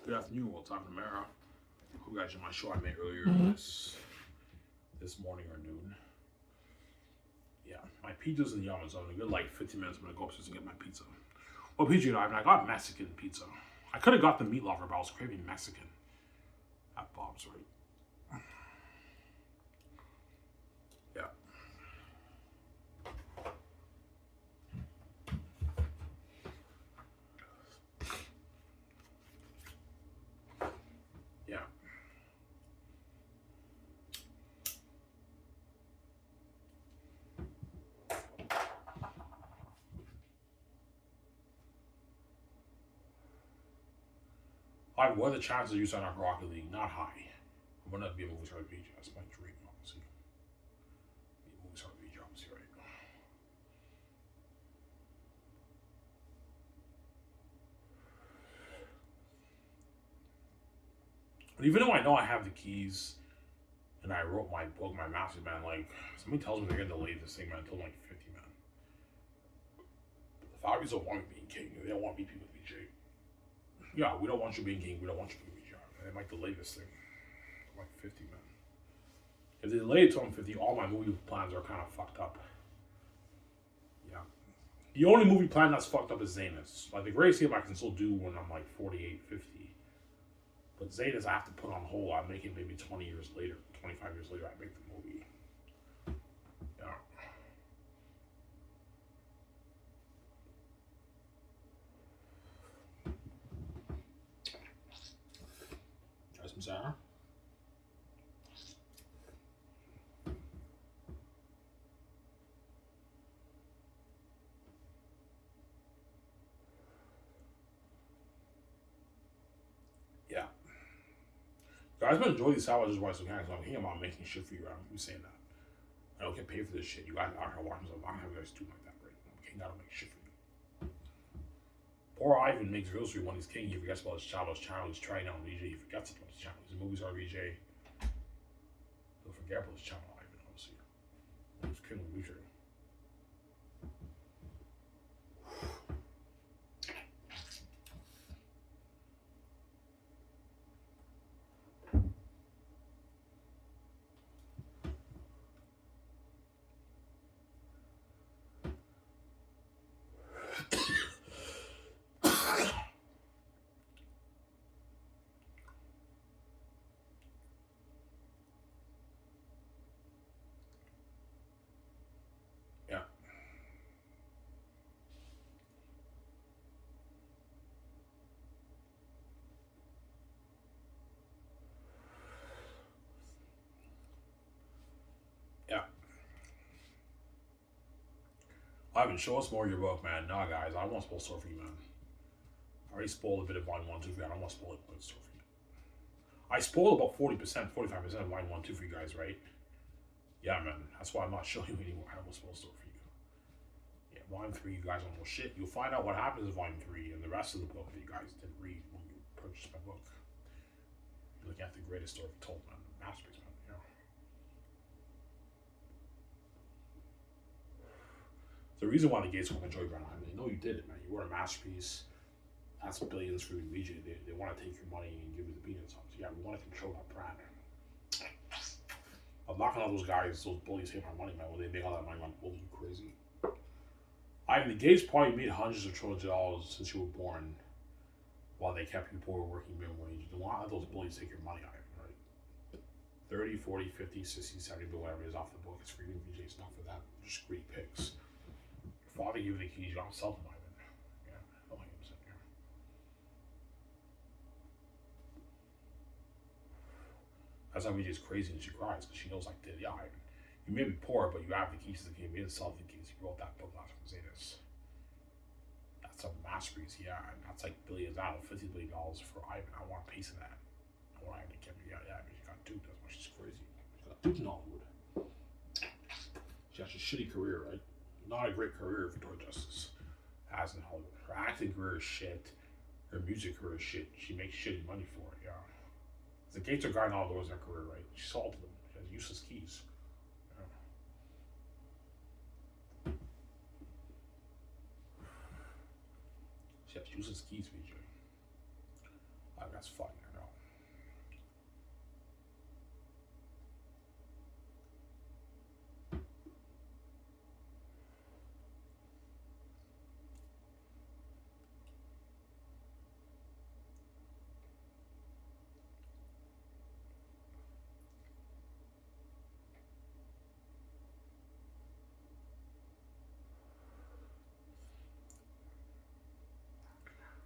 Good afternoon, World Top America. Who guys in my show I made earlier this morning or noon. Yeah, my pizza's in the oven, so in a good like 15 minutes I'm gonna go upstairs and get my pizza. What pizza you know? I got Mexican pizza. I could have got the meat lover, but I was craving Mexican at Bob's, right? Yeah. Yeah. What are the chances you sign up for Rocket League? Not high. I'm gonna be a movie star VJ. That's my dream, obviously. Be a movie star VJ, obviously, right? But even though I know I have the keys and I wrote my book, my master's, man, like, somebody tells me they're gonna delay this thing, man, until like 50, man. The Falcons don't want me being king. They don't want me being VJ. Yeah, we don't want you being king. We don't want you being VJ. They might delay this thing like 50, man. If they delay it to 50, all my movie plans are kind of fucked up. Yeah. The only movie plan that's fucked up is Xanus. Like, the greatest game I can still do when I'm like 48, 50. But Xanus I have to put on hold. I make it maybe 20 years later, 25 years later, I make the movie. Yeah. Try some sour. Yeah. Guys, but enjoy these sandwiches while you can. So I'm thinking about making shit for you. I'm saying that. I don't get paid for this shit. You guys aren't gonna watch this. I'm not gonna have you guys do like that, right? I'm gotta make shit for you. Poor Ivan makes grocery when he's king. He forgets about his channel. He's trying out on VJ. He forgets about his channel. His movies are VJ. He'll forget about his channel, Ivan, obviously. He's king of VJ. Yeah. Yeah. Ivan, show us more of your book, man. Nah, guys, I don't want to spoil story for you, man. I already spoiled a bit of Volume 1, 2 for you. I don't want to spoil it story for you. I spoiled about 40%, 45% of Volume 1, 2 for you guys, right? Yeah, man. That's why I'm not showing you anymore. I don't want to spoil story for you. Yeah, Volume 3, you guys don't know shit. You'll find out what happens in Volume 3 and the rest of the book that you guys didn't read when you purchased my book. You're looking at the greatest story told, man. Masterpiece, man. You know. The reason why the Gates won't enjoy Brown, I mean, they know you did it, man. You were a masterpiece. That's billions for you, VJ. They want to take your money and give you the peanuts. So yeah, we want to control that brand. I'm not gonna let those guys, those bullies, take my money, man. When they make all that money, I'm bullying you crazy. The Gates probably made hundreds of trillions of dollars since you were born, while they kept you poor working minimum wage. You don't want those bullies take your money, Ivan, right? 30, 40, 50, 60, 70, but whatever it is off the book. It's for you and VJ. It's not for them. Just greedy picks. Your father gave you the keys. You don't sell them, Ivan. Yeah, don't hang him sitting here. That's why VJ's crazy and she cries because she knows, like, yeah, Ivan, you may be poor, but you have the keys to the game. You didn't sell the keys. You wrote that book last time. Say this. That's a masterpiece, yeah. And that's like billions out of $50 billion for Ivan. I want a piece of that. I want Ivan to get me. Yeah, I mean, she got Duke. That's why she's crazy. She got Duke in Hollywood. She has a shitty career, right? Not a great career for Victoria Justice as in Hollywood. Her acting career is shit. Her music career is shit. She makes shitty money for it, yeah. The Gates are guarding all doors in her career, right? She sold them. She has useless keys. She has useless keys, VJ. That's funny, I know.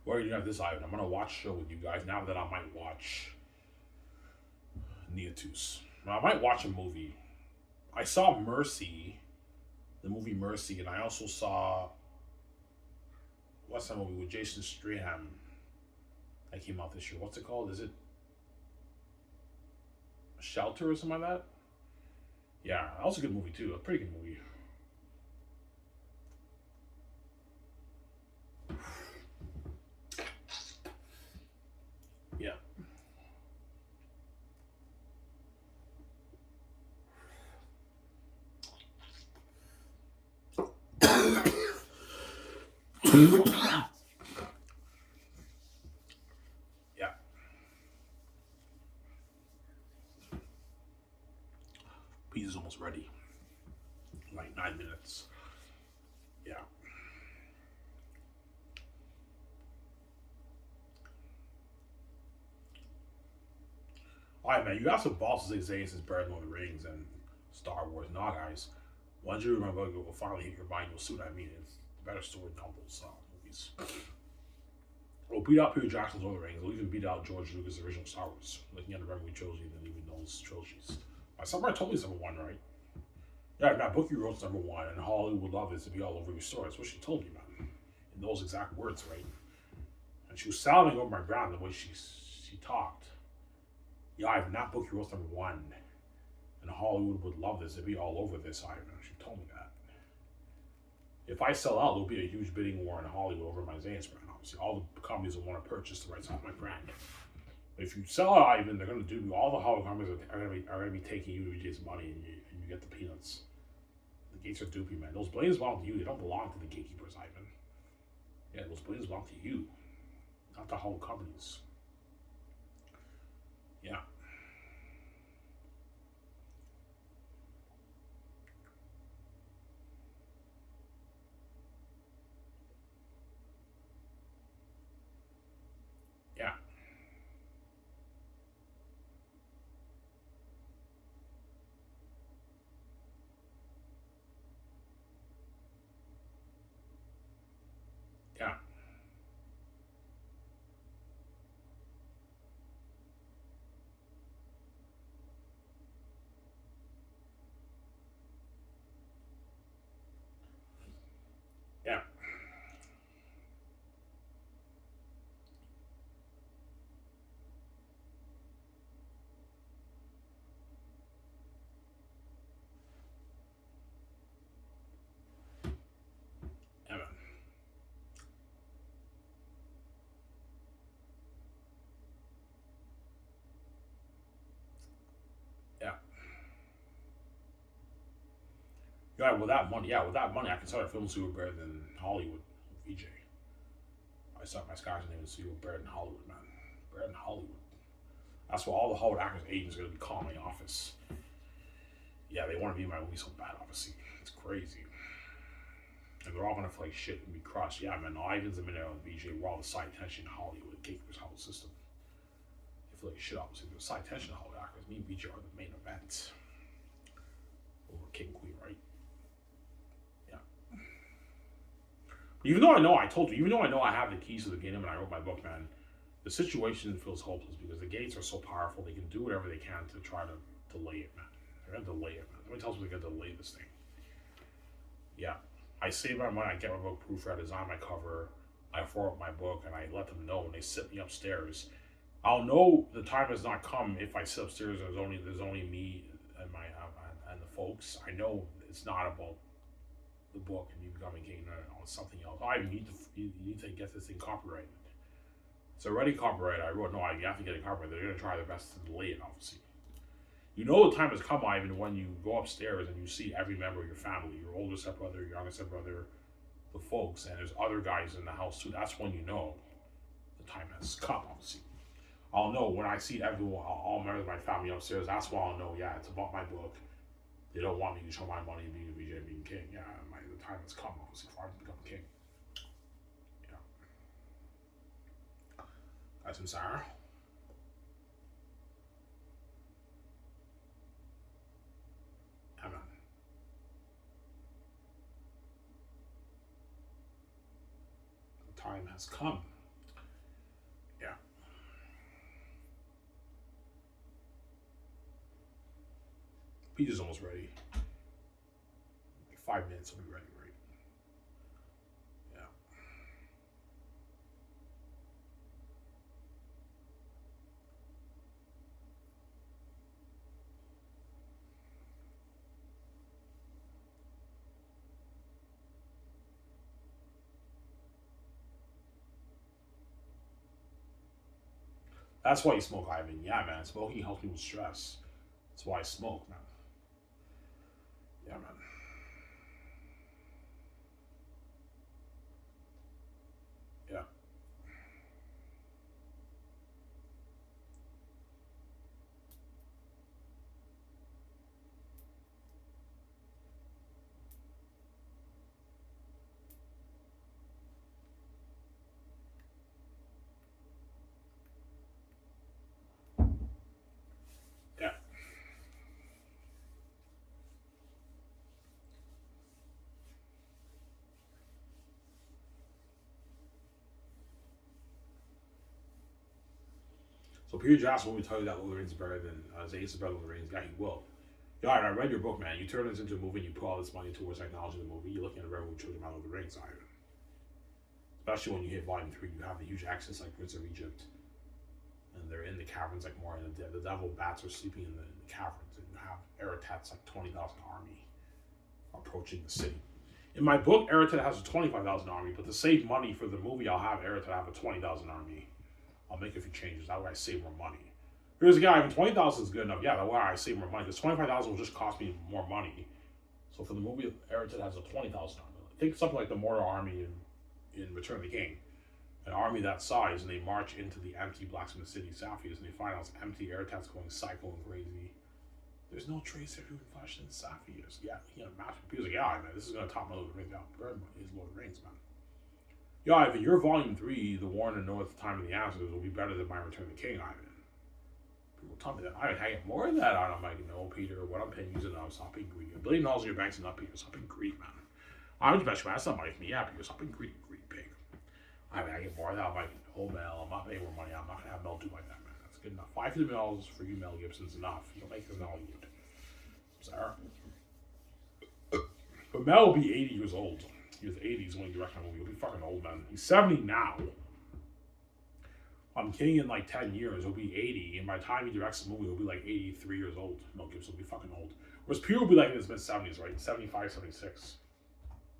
Where are you at this item? I'm gonna watch a show with you guys now that I might watch Neatus. I might watch a movie. I saw Mercy, the movie Mercy, and I also saw what's that movie with Jason Statham that came out this year? What's it called? Is it Shelter or something like that? Yeah, that was a good movie too. A pretty good movie. Yeah. Yeah. Pizza's almost ready. Like 9 minutes. Yeah. Alright, man, you got some balls to say Xanus Brand on the Rings and Star Wars. Nah, guys. Once you remember, it will finally hit your mind. You'll see what I mean. It's better story than all those movies. We'll beat out Peter Jackson's Lord of the Rings. We'll even beat out George Lucas' original Star Wars. Looking at the Memory Trilogy than even those trilogies. Somebody told me it's number one, right? Yeah, that book you wrote is number one, and Hollywood would love it to be all over your story. That's what she told me, man. In those exact words, right? And she was salivating over my brand the way she talked. Yeah, Ivan, that book you wrote number one, and Hollywood would love this. It'd be all over this, Ivan. She told me that. If I sell out, there'll be a huge bidding war in Hollywood over my Xanus brand. Obviously, all the companies will want to purchase the rights off my brand. If you sell out, Ivan, they're going to do all the Hollywood companies are going to be taking you UVJ's money, and you get the peanuts. The gates are dupey, man. Those blades belong to you. They don't belong to the gatekeepers, Ivan. Yeah, those blades belong to you, not the Hollywood companies. Yeah. Yeah. Yeah. Yeah. Yeah, man. Yeah. Yeah, with that money, I can start a film studio better than Hollywood with VJ. I start my Sky's name in studio better than Hollywood, man. Better than Hollywood. That's what all the Hollywood actors' agents are going to be calling my office. Yeah, they want to be in my movie so bad, obviously. It's crazy. And they're all going to feel like shit and be crushed. Yeah, man, Ivan's a minute on VJ. We're all the side tension in Hollywood. Gatekeepers Hollywood system. They feel like shit, obviously. There's side tension in Hollywood actors. Me and VJ are the main event. Over King Queen, right? Yeah. Even though I know, I told you, even though I know I have the keys to the kingdom and I wrote my book, man, the situation feels hopeless because the gates are so powerful. They can do whatever they can to try to delay it, man. They're going to delay it, man. Somebody tells me they're going to delay this thing. Yeah. I save my money. I get my book proofread. I design my cover. I forward my book, and I let them know when they sit me upstairs. I'll know the time has not come if I sit upstairs. There's only me and my and the folks. I know it's not about the book and you becoming king or something else. You need to get this thing copyrighted. It's already copyrighted. I wrote, no, you have to get it copyrighted. They're going to try their best to delay it, obviously. You know the time has come, Ivan, when you go upstairs and you see every member of your family, your older stepbrother, your younger stepbrother, the folks, and there's other guys in the house too. That's when you know the time has come, obviously. I'll know when I see everyone, all members of my family upstairs. That's why I'll know. Yeah, it's about my book. They don't want me to show my money and being king. Yeah, the time has come, obviously, for I to become king. Yeah. That's in Sarah. Amen. The time has come. Yeah. Pizza's almost ready. Like 5 minutes, will be ready, right? Yeah. That's why you smoke, Ivan. Yeah, man. Smoking helps me with stress. That's why I smoke, man. Yeah, man. Yeah. Yeah. So Peter Jackson will tell you that Lord of the Rings is better than Xanus is better than Lord of the Rings. Yeah, he will. Yeah, I read your book, man. You turn this into a movie and you put all this money towards technology in the movie. You're looking at a revenue children out of the rings, Iron. Especially when you hit volume 3, you have the huge access like Prince of Egypt. And they're in the caverns like more, and the devil bats are sleeping in the caverns. And you have Eretat's like 20,000 army approaching the city. In my book, Eretat has a 25,000 army, but to save money for the movie, I'll have Eretat have a 20,000 army. I'll make a few changes. That way I save more money. Here's a guy, even 20,000 is good enough. Yeah, that way I save more money. Because 25,000 will just cost me more money. So for the movie, Eretat has a 20,000 army. Think something like the Mordor army in Return of the King. An army that size, and they march into the empty blacksmith city, Saphius, and they find out it's empty. Eretat's going psycho and crazy. There's no trace of human flesh in Saphius. Yeah, he was like, yeah, man, this is going to top my Lord of the Rings. Yeah, his Lord of the Rings, man. Yeah, Ivan, your volume 3, The War in the North, Time of the Answers, will be better than my Return of the King, Ivan. People tell me that. Ivan, I get more than that out. I'm like, no, Peter, what I'm paying you enough. Stop being greedy. $1 billion in your bank's enough, Peter. Stop being greedy, man. I'm just man. That's not money for me. Yeah, Peter, stop being greedy, pig. Ivan, I get more than that. I'm like, oh, Mel, I'm not paying more money. I'm not going to have Mel do like that, man. That's good enough. $5 million for you, Mel Gibson's enough. You'll make this Mel good. Sarah. But Mel will be 80 years old. He was 80s when he directed my movie. He'll be fucking old, man. He's 70 now. I'm king in like 10 years. He'll be 80. And by the time he directs the movie, he'll be like 83 years old. Mel Gibson will be fucking old. Whereas Peter will be like in his mid-70s, right? 75, 76.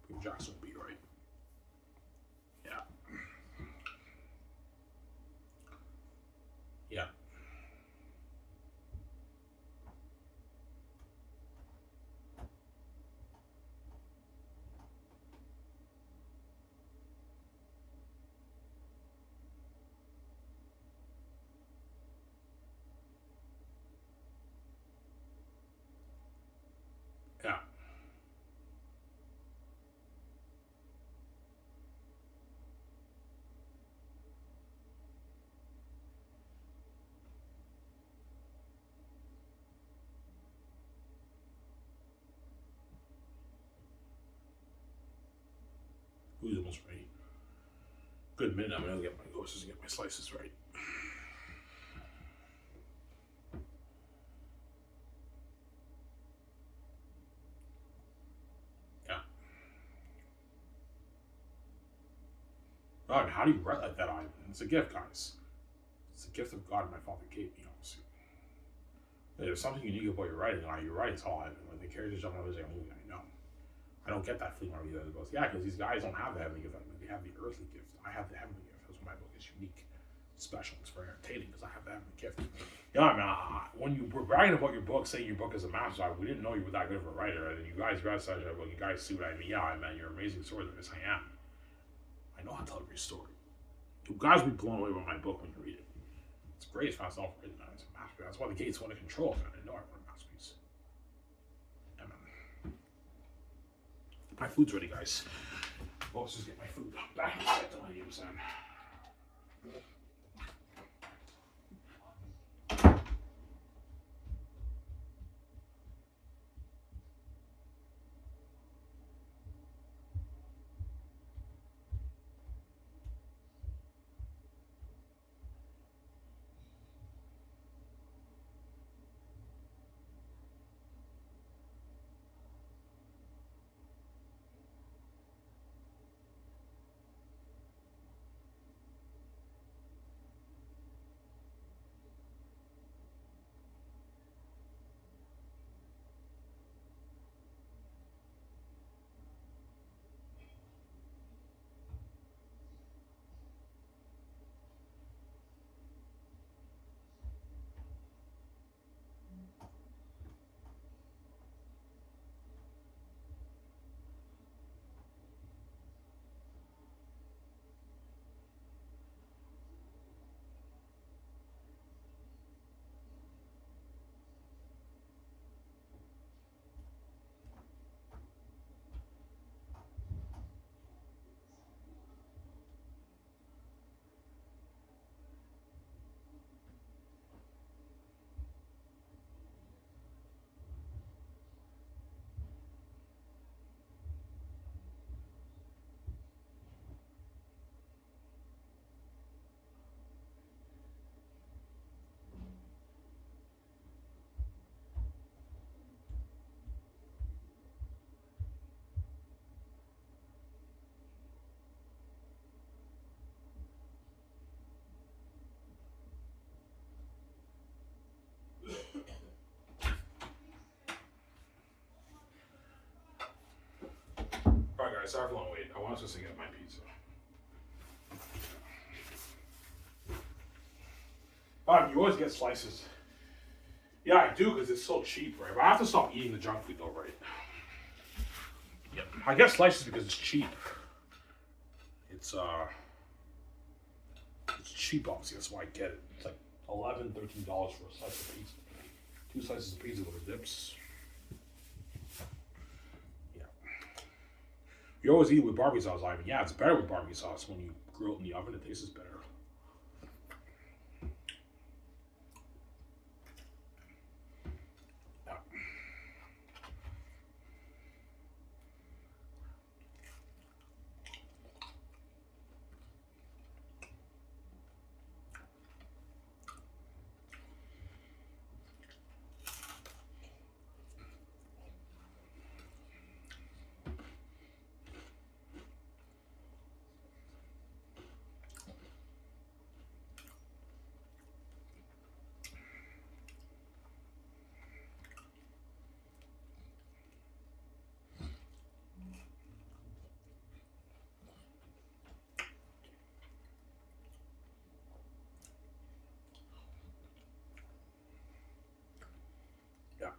Peter Jackson will be, right? Yeah. Yeah. Yeah. Who's almost ready? Good minute. I'm gonna get my courses and get my slices right. Yeah. God, how do you write like that, Ivan? It's a gift, guys. It's a gift of God my Father gave me, obviously. There's something unique about your writing. Your writing's all Ivan. When the characters jump on the movie, I know. I don't get that feeling when I read the other books. Yeah, because these guys don't have the heavenly gift. They have the earthly gift. I have the heavenly gift. That's why my book is unique, special. It's very entertaining because I have the heavenly gift. Yeah, I mean, when you were bragging about your book, saying your book is a master, we didn't know you were that good of a writer. And you guys read such a book. You guys see what I mean. Yeah, I mean, you're an amazing storyteller. Yes, I am. I know how to tell a great story. You guys will be blown away by my book when you read it. It's great. great. It's fast enough. It's a masterpiece. That's why the Gates want to control. Man. I didn't know I want a masterpiece. Yeah, man. My food's ready, guys. Well, let's just get my food back inside to my use then. Alright, guys, sorry for the long wait. I want us to get my pizza. You always get slices. Yeah, I do because it's so cheap, right? But I have to stop eating the junk food, though, right? Yep. I get slices because it's cheap. It's cheap, obviously. That's why I get it. It's like $11, $13 for a slice of pizza. 2 slices of pizza with the dips. Yeah. You always eat it with barbecue sauce, Ivan. Yeah, it's better with barbecue sauce. When you grill it in the oven, it tastes better. Yeah.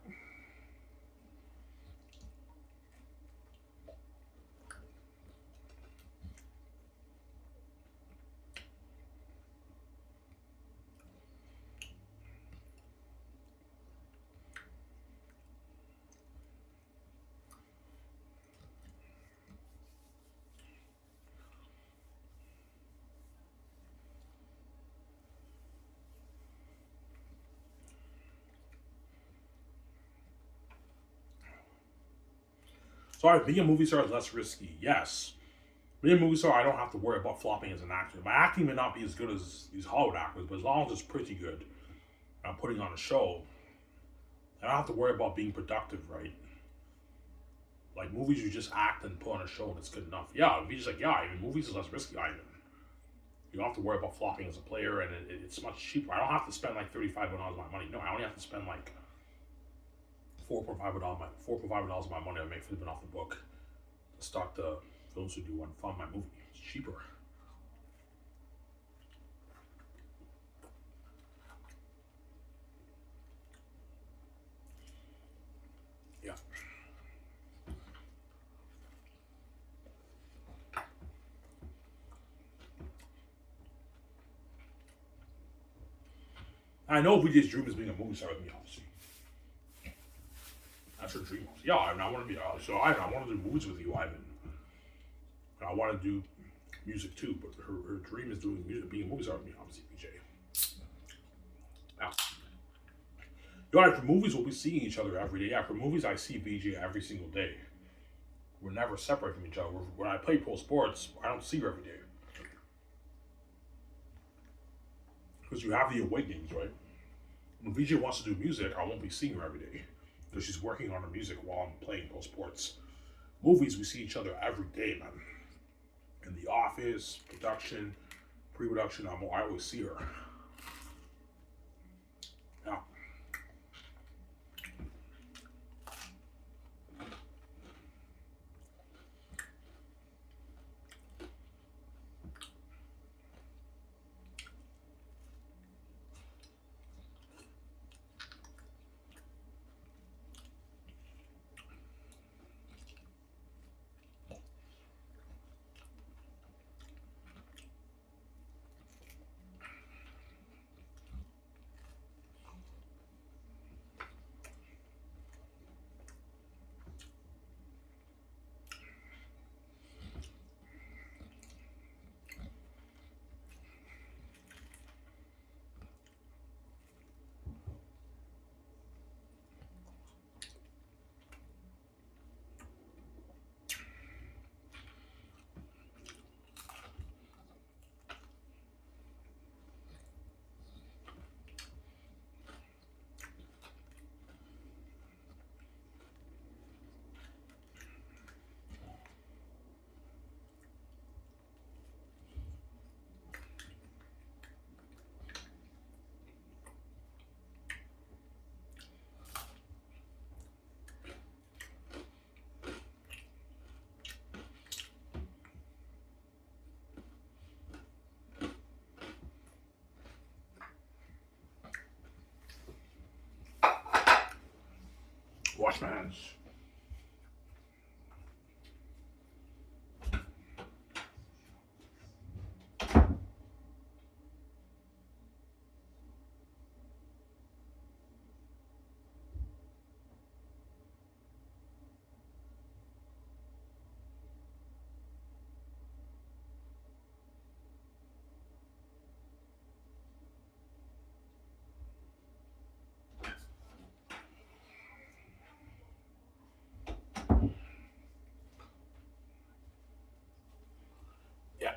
Sorry, being a movie star is less risky. Yes. Being a movie star, I don't have to worry about flopping as an actor. My acting may not be as good as these Hollywood actors, but as long as it's pretty good, I'm putting on a show, I don't have to worry about being productive, right? Like movies, you just act and put on a show and it's good enough. Yeah, if you just like, yeah, even movies is less risky, Ivan. You don't have to worry about flopping as a player, and it's much cheaper. I don't have to spend like $35 of my money. No, I only have to spend like $4.5 of my money I make flipping off the book to start the film studio and fund my movie. It's cheaper. Yeah. I know VJ's dream is being a movie star with me, obviously. That's her dream. Yeah, I want to be. I want to do movies with you, Ivan. I want to do music too, but her dream is doing music, being a movie star with me, obviously, VJ. Now, for movies, we'll be seeing each other every day. Yeah, for movies, I see VJ every single day. We're never separate from each other. When I play pro sports, I don't see her every day. Because you have the awakenings, right? When VJ wants to do music, I won't be seeing her every day. Because she's working on her music while I'm playing pro sports. Movies, we see each other every day, man. In the office, production, pre-production, I always see her. Yeah. Wash my hands. Yeah.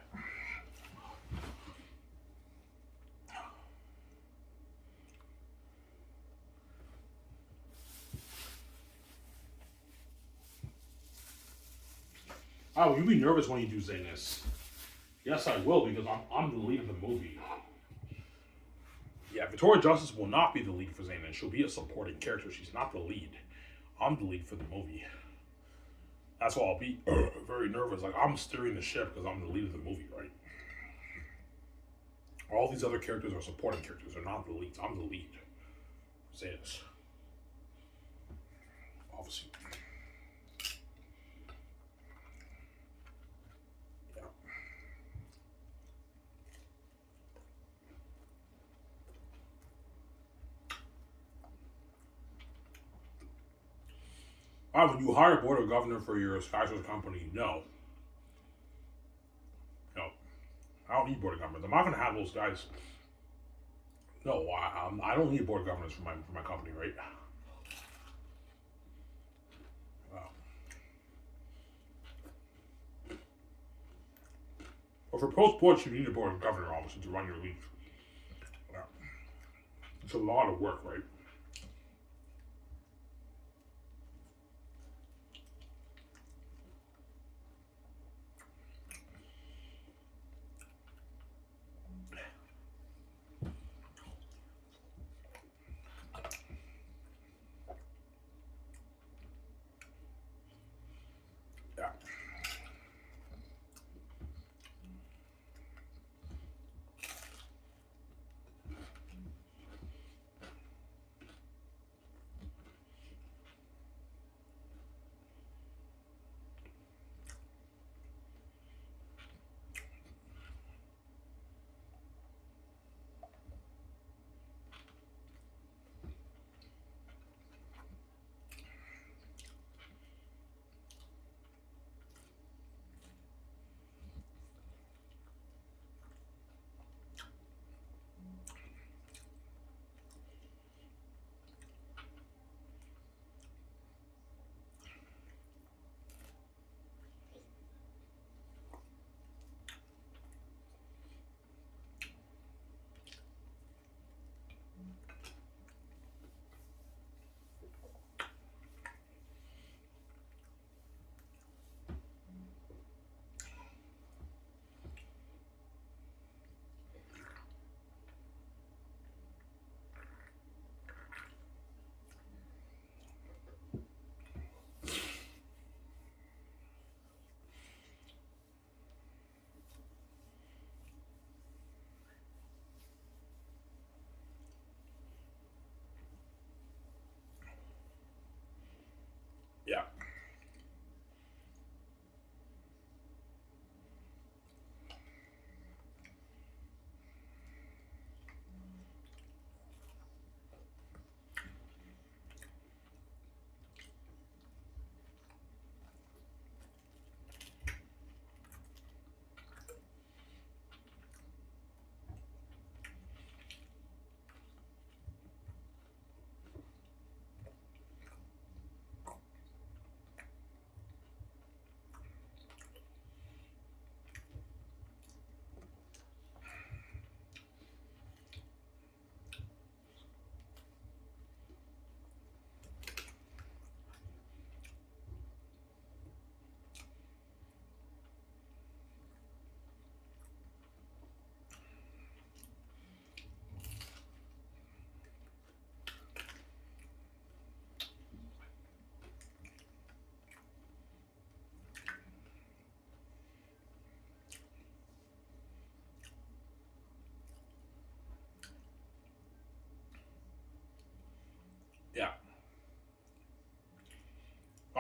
Oh, you'll be nervous when you do Xanus. Yes, I will, because I'm the lead of the movie. Yeah, Victoria Justice will not be the lead for Xanus. She'll be a supporting character. She's not the lead. I'm the lead for the movie. That's why I'll be very nervous. Like, I'm steering the ship because I'm the lead of the movie, right? All these other characters are supporting characters. They're not the leads. I'm the lead. Xanus. Obviously. Yeah. When you hire a board of governor for your skyscraper company, no. No. I don't need board of governors. I'm not going to have those guys. No, I don't need board of governors for my company, right? Wow. But for pro sports, you need a board of governor, obviously, to run your league. Yeah. It's a lot of work, right? Yeah.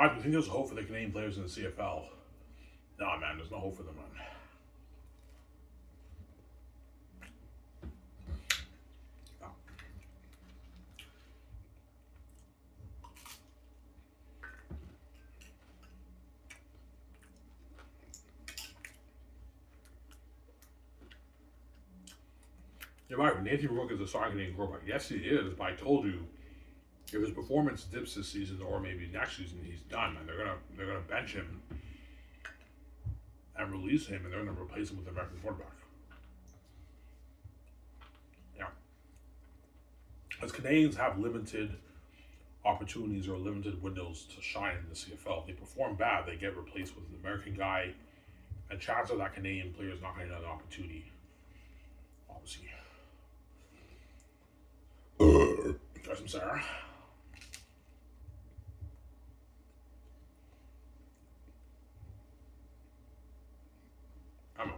I think there's hope for the Canadian players in the CFL. Nah, man, there's no hope for them, man. You're right. Nathan Rook is a starting Canadian quarterback. Yes, he is. But I told you, if his performance dips this season or maybe next season, he's done, man. They're gonna bench him and release him, and they're gonna replace him with the American quarterback. Yeah. As Canadians have limited opportunities or limited windows to shine in the CFL, if they perform bad, they get replaced with an American guy, and chances are that Canadian player is not going to get another opportunity. Obviously. Got some Sarah. I'm on.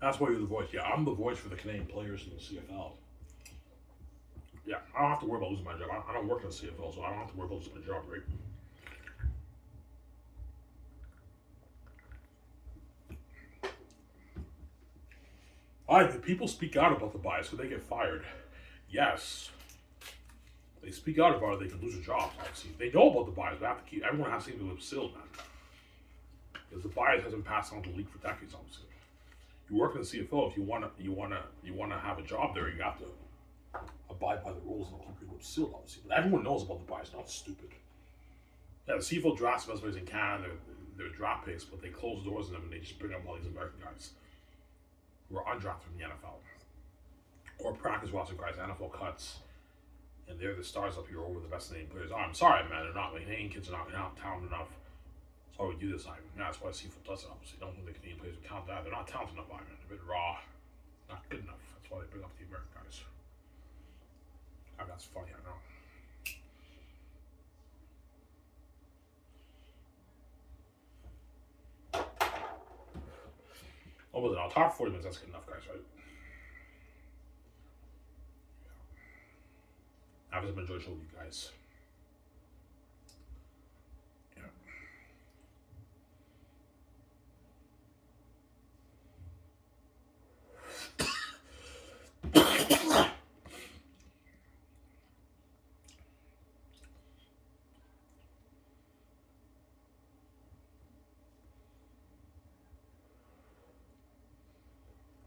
That's why you're the voice. Yeah, I'm the voice for the Canadian players in the CFL. Yeah, I don't have to worry about losing my job. I don't work in the CFL, so I don't have to worry about losing my job, right? If people speak out about the bias, could they get fired? Yes. If they speak out about it, they can lose their jobs, obviously. They know about the bias, but have to keep everyone has to keep it sealed, man. Because the bias hasn't passed on to the league for decades, obviously. You work in the CFL, if you wanna have a job there, you have to abide by the rules and keep people sealed, obviously. But everyone knows about the bias, not stupid. Yeah, the CFL draft specialists in Canada, they're draft picks, but they close doors on them and they just bring up all these American guys who are undrafted from the NFL. Or practice roster guys, NFL cuts, and they're the stars up here over the best Canadian players. Oh, I'm sorry, man, they're not. The Canadian kids are not talented enough. That's why we do this. That's why CFL does it, obviously. Don't think the Canadian players will count that. They're not talented enough, man. They're a bit raw, not good enough. That's why they bring up the American guys. That's funny, I know. Oh, was it? I'll talk 40 minutes. That's good enough, guys, right? I've just enjoyed showing you guys. Yeah.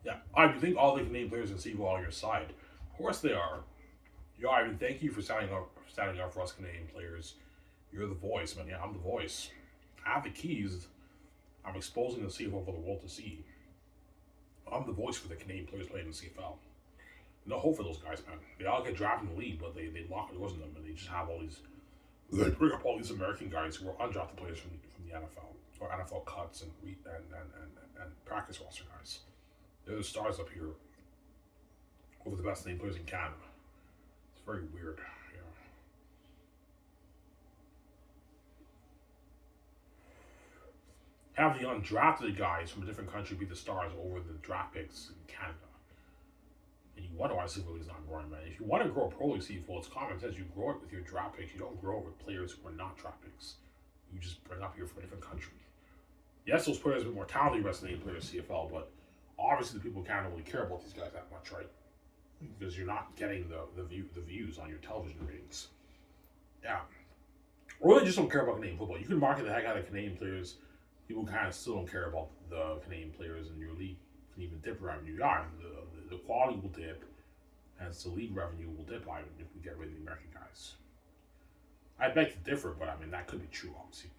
Yeah. I think all the Canadian players in CFL are on your side. Of course they are. Yo, Ivan, thank you for standing up for us Canadian players. You're the voice, man. Yeah, I'm the voice. I have the keys. I'm exposing the CFL for the world to see. I'm the voice for the Canadian players playing in the CFL. No hope for those guys, man. They all get drafted in the league, but they lock doors on them, and they just have all these. They bring up all these American guys who are undrafted players from the NFL or NFL cuts and practice roster guys. They're the stars up here over the best name players in Canada. It's very weird, you know. Have the undrafted guys from a different country be the stars over the draft picks in Canada. And you wonder why CFL is not growing, man. If you want to grow a pro league CFL, it's common sense. You grow it with your draft picks. You don't grow it with players who are not draft picks. You just bring up here from a different country. Yes, those players are a bit more talented wrestling players CFL, but obviously the people can't really care about these guys that much, right? Because you're not getting the views on your television ratings. Yeah. Or they just don't care about Canadian football. You can market the heck out of Canadian players. People kind of still don't care about the Canadian players in your league. Can even dip revenue. Yeah, the quality will dip, as the league revenue will dip even if we get rid of the American guys. I beg to differ, but I mean that could be true, obviously.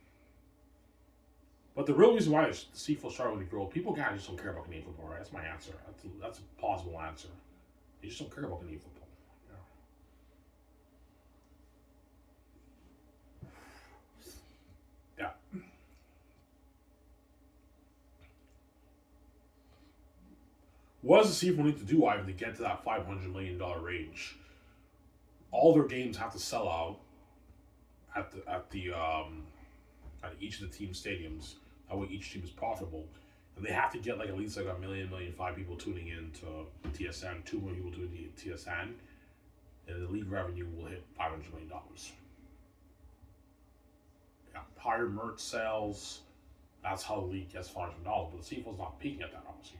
But the real reason why the CFL started with the growth, people kind of just don't care about Canadian football, right? That's my answer. That's a plausible answer. They just don't care about Canadian football. Yeah. what does the CFL need to do, Ivan, to get to that $500 million range? All their games have to sell out at each of the team stadiums. That way each team is profitable. And they have to get at least a million, 5 people tuning in to TSN, 2 million people tuning in to TSN, and the league revenue will hit $500 million. Yeah, higher merch sales, that's how the league gets $500 million, but the CFL's not peaking at that, obviously.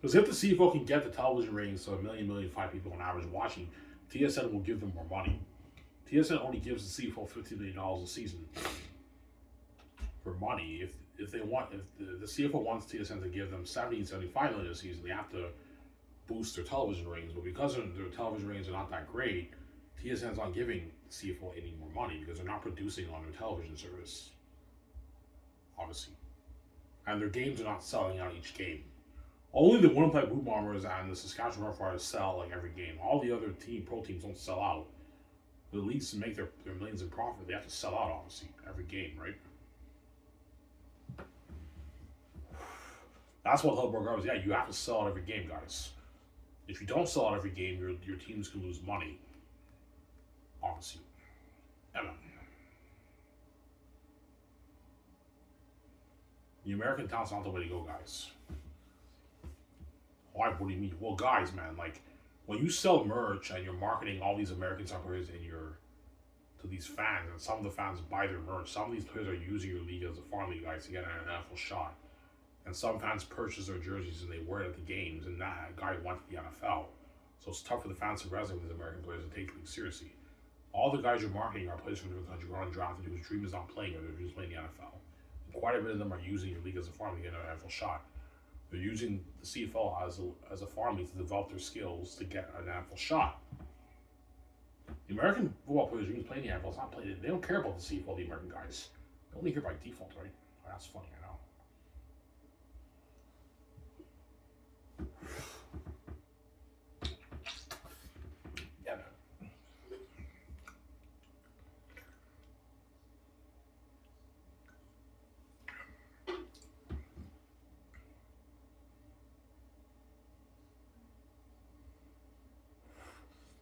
Because if the CFL can get the television ratings to a million, 5 people on average watching, TSN will give them more money. TSN only gives the CFL $15 million a season for money. If the CFL wants TSN to give them $75 million a season, they have to boost their television ratings. But because their television ratings are not that great, TSN's not giving the CFL any more money because they're not producing on their television service, obviously. And their games are not selling out each game. Only the Winnipeg Blue Bombers and the Saskatchewan Roughriders sell every game. All the other pro teams don't sell out. The leagues, to make their millions in profit, they have to sell out, obviously, every game, right? That's what Hillsborough is. Yeah, you have to sell out every game, guys. If you don't sell out every game, your teams can lose money, obviously. Emma. The American talent's not the way to go, guys. Why? What do you mean? Well, guys, man, when you sell merch and you're marketing all these American soccer players to these fans, and some of the fans buy their merch, some of these players are using your league as a farm league, guys, to get an NFL shot. And some fans purchase their jerseys and they wear it at the games, and that guy went to the NFL. So it's tough for the fans to resonate with these American players and take the league seriously. All the guys you're marketing are players from different countries who are undrafted, whose dream is not playing, or they're just playing the NFL. And quite a bit of them are using your league as a farm league to get an NFL shot. They're using the CFL as a farm league to develop their skills to get an NFL shot. The American football players are even playing the NFL. It's not playing. They don't care about the CFL, the American guys. They're only here by default, right? Oh, that's funny, I know. Yeah, man.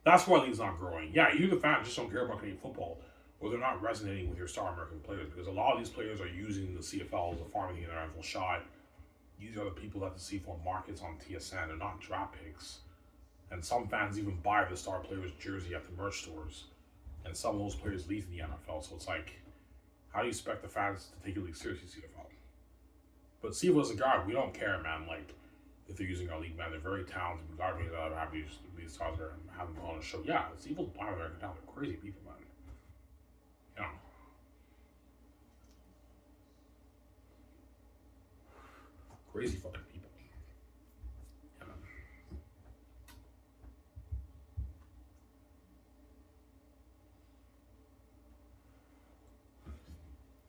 That's why the league's not growing. Yeah, you the fans just don't care about Canadian football, or they're not resonating with your star American players, because a lot of these players are using the CFL as a farm to get an NFL shot. These are the people that the CFL markets on TSN. They're not draft picks. And some fans even buy the star player's jersey at the merch stores. And some of those players leave the NFL. So it's how do you expect the fans to take your league seriously, CFL? But CFL is a guy, we don't care, man. If they're using our league, man, they're very talented. We gotta be happy to these stars there and have them on the show. Yeah, CFL's buying American talent. They're crazy people, man. You know. Crazy fucking people. Yeah, man.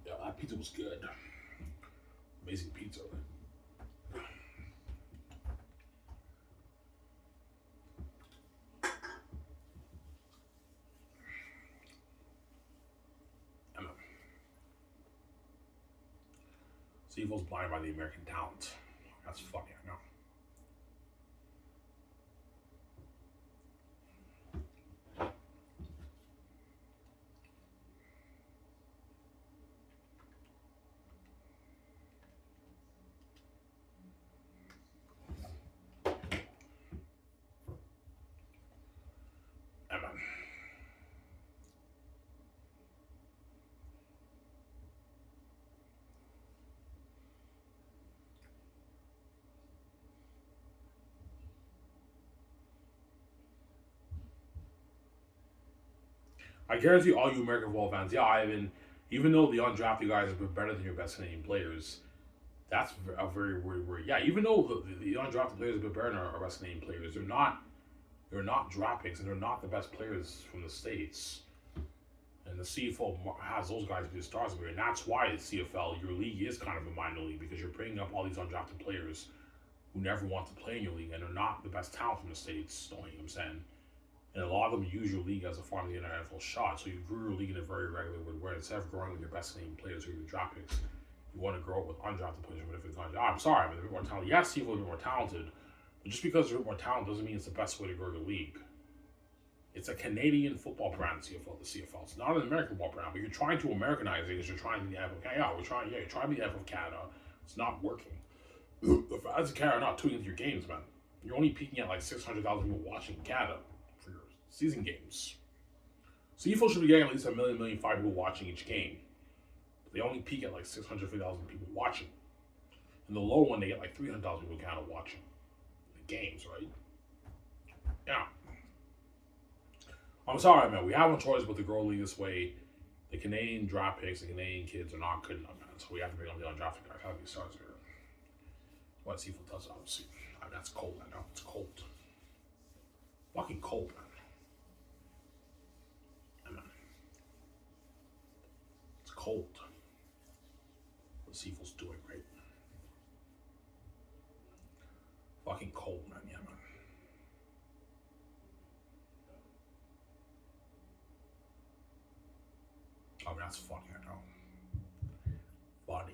Yeah, that pizza was good. Amazing pizza. CFL's blinded by the American talent. That's funny, I know. Emma. I guarantee all you American football fans, yeah, even though the undrafted guys have been better than your best Canadian players, that's a very weird word. Yeah, even though the undrafted players have been better than our best Canadian players, they're not draft picks, and they're not the best players from the States. And the CFL has those guys be the stars of it, and that's why the CFL, your league, is kind of a minor league, because you're bringing up all these undrafted players who never want to play in your league, and they're not the best talent from the States, don't you know what I'm saying? And a lot of them use your league as a farm to get an NFL shot. So you grew your league in a very regular way, where instead of growing with your best Canadian players who are your draft picks, You want to grow up with undrafted players, but if it's not, I'm sorry, but they're a bit more talented. Yes, CFL is a bit more talented, but just because they're a bit more talented doesn't mean it's the best way to grow the league. It's a Canadian football brand, the CFL. It's not an American football brand, but you're trying to Americanize it because you're trying to be the NFL. Yeah, you're trying to be the NFL of Canada. It's not working. The fans of Canada are not tuning into your games, man. You're only peaking at like 600,000 people watching Canada for your season games. CFL should be getting at least 1,500,000 people watching each game. But they only peak at like 650,000 people watching. And the low one, they get like 300,000 people kind of watching the games, right? Yeah. I'm sorry, man. We have no choice but to grow the league this way. The Canadian draft picks, the Canadian kids are not good enough, man. So we have to bring on the undrafted guys. How do we start here? What CFL does, obviously. I mean, that's cold, man. No, it's cold. Fucking cold, man. It's cold. What CFL's doing, right? Fucking cold, man. Yeah, man. I mean, that's funny, I know. Funny.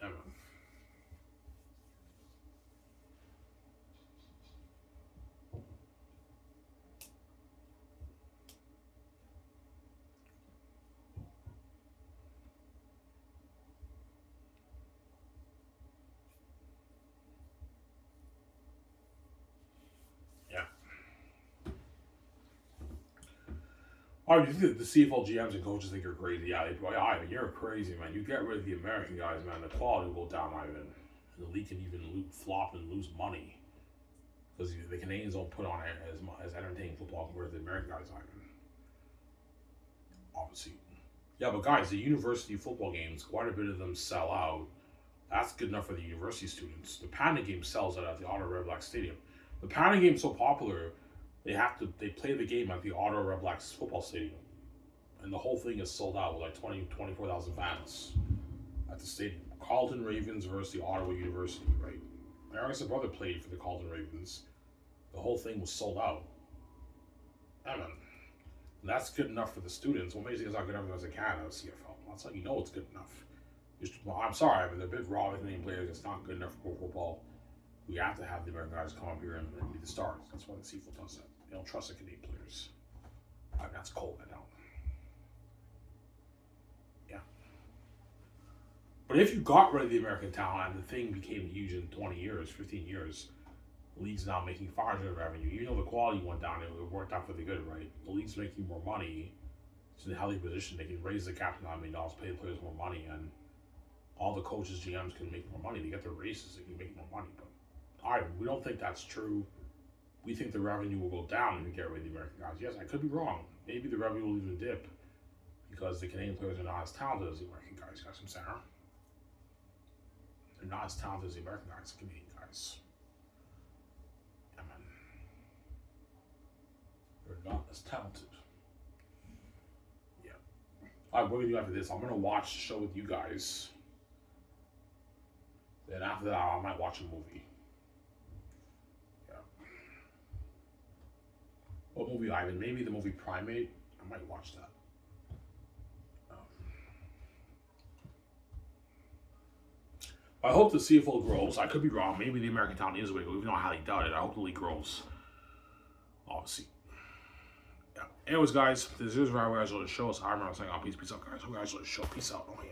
Yeah, man. Yeah. Oh, you think the CFL GMs and coaches think you're crazy? Yeah, they go, yeah, you're crazy, man. You get rid of the American guys, man. The quality will go down, Ivan. And the league can even flop and lose money because the Canadians don't put on as entertaining football compared to the American guys, Ivan. Obviously. Yeah, but guys, the university football games, quite a bit of them sell out. That's good enough for the university students. The Panda game sells out at the Ottawa Red Blacks Stadium. The Panda game is so popular, they play the game at the Ottawa Red Blacks football stadium. And the whole thing is sold out with like 24,000 fans at the stadium. Carleton Ravens versus the Ottawa University, right? My youngest brother played for the Carleton Ravens. The whole thing was sold out. I mean, and that's good enough for the students. What makes it not good enough as a Canada CFL? That's how you know it's good enough. I'm sorry, but they're a bit raw with Canadian players. It's not good enough for football. We have to have the American guys come up here and be the stars. That's why the CFL does that. They don't trust the Canadian players. That's cold, I know. Yeah. But if you got rid of the American talent and the thing became huge in 20 years, 15 years, the league's now making far more revenue. Even though the quality went down, it worked out for the good, right? The league's making more money. It's in a healthy position. They can raise the cap to $9 million, pay the players more money, and all the coaches, GMs can make more money. They get their raises, they can make more money. But we don't think that's true. We think the revenue will go down if you get rid of the American guys. Yes, I could be wrong. Maybe the revenue will even dip because the Canadian players are not as talented as the American guys. Got some center. They're not as talented as the American guys, the Canadian guys. Yeah, man. They're not as talented. Yeah. All right, what are we gonna do after this? I'm gonna watch the show with you guys. Then after that, I might watch a movie. Yeah. What movie, Ivan? Maybe the movie Primate. I might watch that. I hope the CFL grows. I could be wrong. Maybe the American talent is way, even though I highly doubt it. I hope the league grows. Obviously. Yeah. Anyways, guys, this is where I guys on the show. So I'm saying, peace out, guys. Hope you guys on the show. Peace out. Oh, yeah,